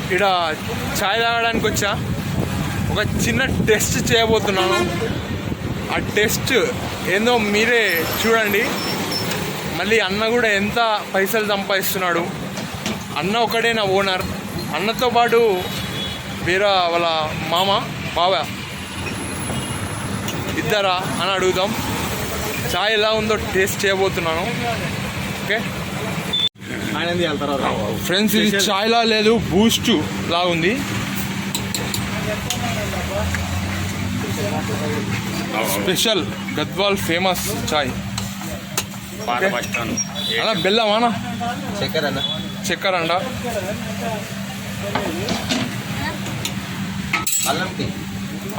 ఇక్కడ చాయ్ తాగడానికి వచ్చా. ఒక చిన్న టెస్ట్ చేయబోతున్నాను. ఆ టెస్ట్ ఏందో మీరే చూడండి. మళ్ళీ అన్న కూడా ఎంత పైసలు సంపాదిస్తున్నాడు. అన్న ఒకడే నా ఓనర్. అన్నతో పాటు వేరే వాళ్ళ మామ బావ ఇద్దరా అని అడుగుదాం. చాయ్ ఎలా ఉందో టేస్ట్ చేయబోతున్నాను. ఓకే ఫ్రెండ్స్, ఇది చాయ్ లా లేదు, బూస్ట్ లా ఉంది. స్పెషల్ గద్వాల్ ఫేమస్ చాయ్. అలా బెల్లమానా చక్కెర అండ.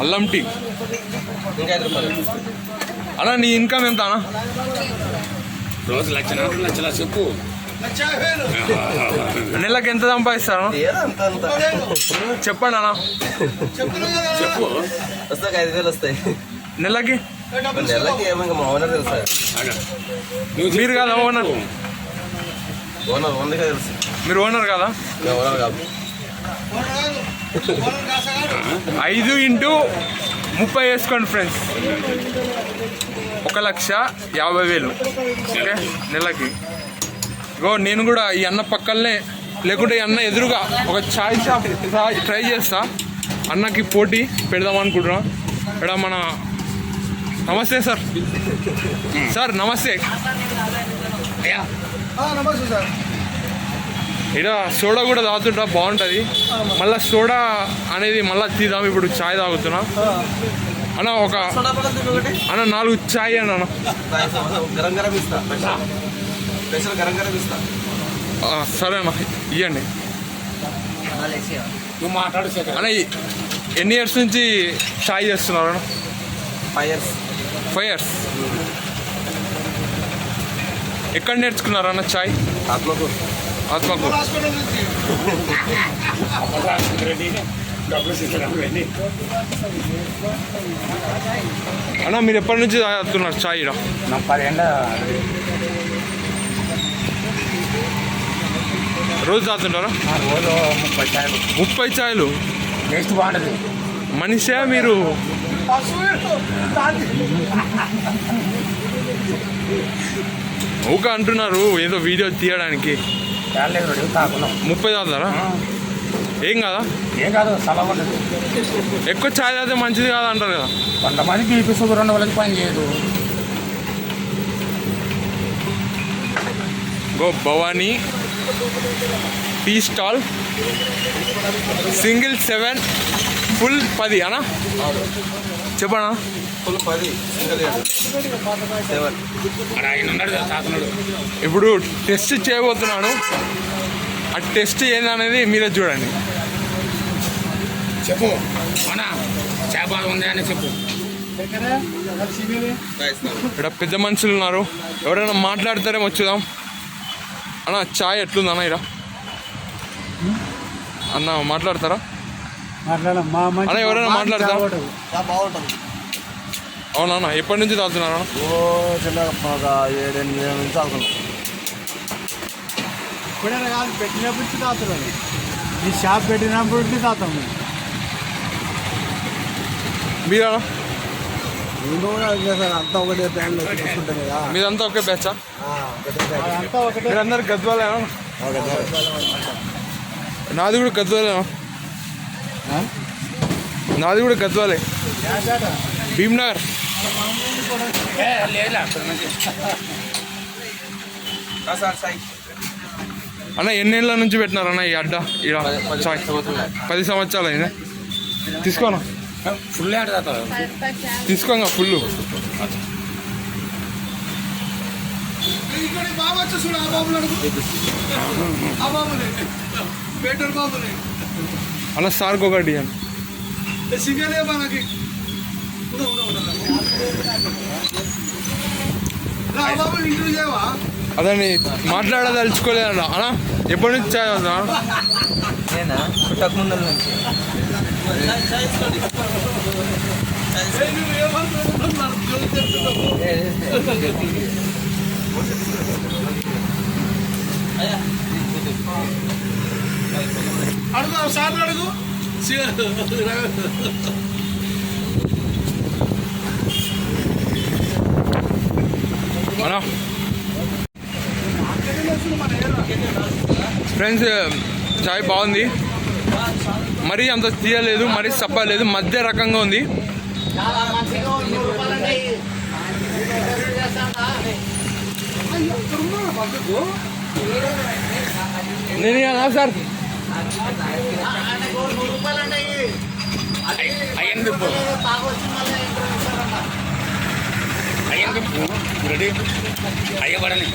అల్లం టీ. అలా నీ ఇన్కమ్ ఎంత అన్న? రోజు లక్షల చెప్పు. నెలకి ఎంత సంపాదిస్తాను చెప్పండి అన్న. చెప్పు. వస్తాయి 5,000 వస్తాయి నెలకి. నెలకి ఏమైనా మా ఓనర్ తెలుసా? మీరు కదా ఓనర్? ఓనర్ తెలుసు. మీరు ఓనర్ కదా? ఓనర్ కాదు. 5 into 30 వేసుకోండి ఫ్రెండ్స్. 1,50,000 ఓకే నెలకి. ఇగో నేను కూడా ఈ అన్న పక్కనే లేకుంటే ఈ అన్న ఎదురుగా ఒక చాయ్ షాప్ ట్రై చేస్తా. అన్నకి పోటీ పెడదాం అనుకుంటున్నా. ఇక్కడ మన నమస్తే సార్. సార్ నమస్తే. నమస్తే సార్. ఇక్కడ సోడా కూడా తాగుతుంటా, బాగుంటుంది. మళ్ళీ సోడా అనేది మళ్ళీ తీద్దాం. ఇప్పుడు చాయ్ తాగుతున్నా అన్న. ఒక అన్న 4 చాయ్ అన్న. గరం గరం ఇస్తా. స్పెషల్ గరం గరం ఇస్తా. సరే అన్న ఇవ్వండి నువ్వు మాట్లాడు అన్న. ఎన్ని ఇయర్స్ నుంచి చాయ్ చేస్తున్నారు అన్న? 5 years. 5 years. ఎక్కడ నేర్చుకున్నారు అన్న చాయ్? ఆత్మకూరు. ఆత్మకూరు. అన్న మీరు ఎప్పటి నుంచి తాగుతున్నారు చాయ్? 10 ఏళ్ళ. రోజు తాగుతుంటారా? రోజు 30 చాయలు. 30 చాయలు. టేస్ట్ బాగుంటుంది. మనిషా మీరు? ఊక అంటున్నారు ఏదో వీడియో తీయడానికి. 30 తాగుతారా? ఏం కదా? ఏం కాదు, సలహా ఉండదు. ఎక్కువ చాయ్ తాగితే మంచిది కాదు అంటారు కదా. కొంతమందికి బీపీ షుగర్ ఉన్న వాళ్ళకి పని చేయదు. Go Bhavani tea stall. Single 7, full 10 అనా? చెప్పనా? Full 10, single 7. ఆయన ఉన్నాడు తాగుతున్నాడు. ఇప్పుడు టెస్ట్ చేయబోతున్నాను. ఆ టెస్ట్ ఏందనేది మీరే చూడండి. చెప్పు మన చాయ్ బాగుంది అని చెప్పు. ఇక్కడ పెద్ద మనుషులు ఉన్నారు, ఎవరైనా మాట్లాడతారేమో చూద్దాం. అన్న చాయ్ ఎట్లుంది అన్న? ఇక్కడ అన్న మాట్లాడతారా? అన్న ఎవరైనా మాట్లాడతారా? బాగుంటుంది. అవునా? ఎప్పటి నుంచి తాగుతున్నారా? చిన్న 7-8 ఏళ్ళ నుంచి తాగుతున్నాం. ఇప్పుడైనా కాదు, పెట్టినప్పుడు నుంచి తాగుతున్నాను. ఈ షాప్ పెట్టినప్పుడు నుంచి తాగుతాం మేము. మీరా? అంతా ఒకటే ప్యాన్లో చూసుకుంటాం కదా. మీరంతా ఒకే బ్యాచా? అంతా ఒకటే. మీరందరూ గద్వాలేనా? నాది కూడా గద్వాలేనా? నాది కూడా గద్వాలే, భీమ్నగర్. అన్న ఎన్నేళ్ళ నుంచి పెట్టినారన్న ఈ అడ్డా? ఇక్కడ 10 సంవత్సరాలు అయిందా? తీసుకోనా? ఫుల్ తీసుకోగా ఫుల్. అన్న సార్కి ఒకటి అని. అదని మాట్లాడదలుచుకోలేదన్న. అన్న ఎప్పటి నుంచి చాయ్ అవుతా? నేనా పుట్టక ముందు నుంచి. అడుగు సార్ అడుగు మనం ఫ్రెండ్స్ చాయ్ బాగుంది, మరీ అంత తీయలేదు, మరీ సప్పలేదు, మధ్య రకంగా ఉంది. నేను ఇవ్వాలా సార్? అయ్యని తిప్పు అయ్యని తిప్పు రెడీ అయ్యబడని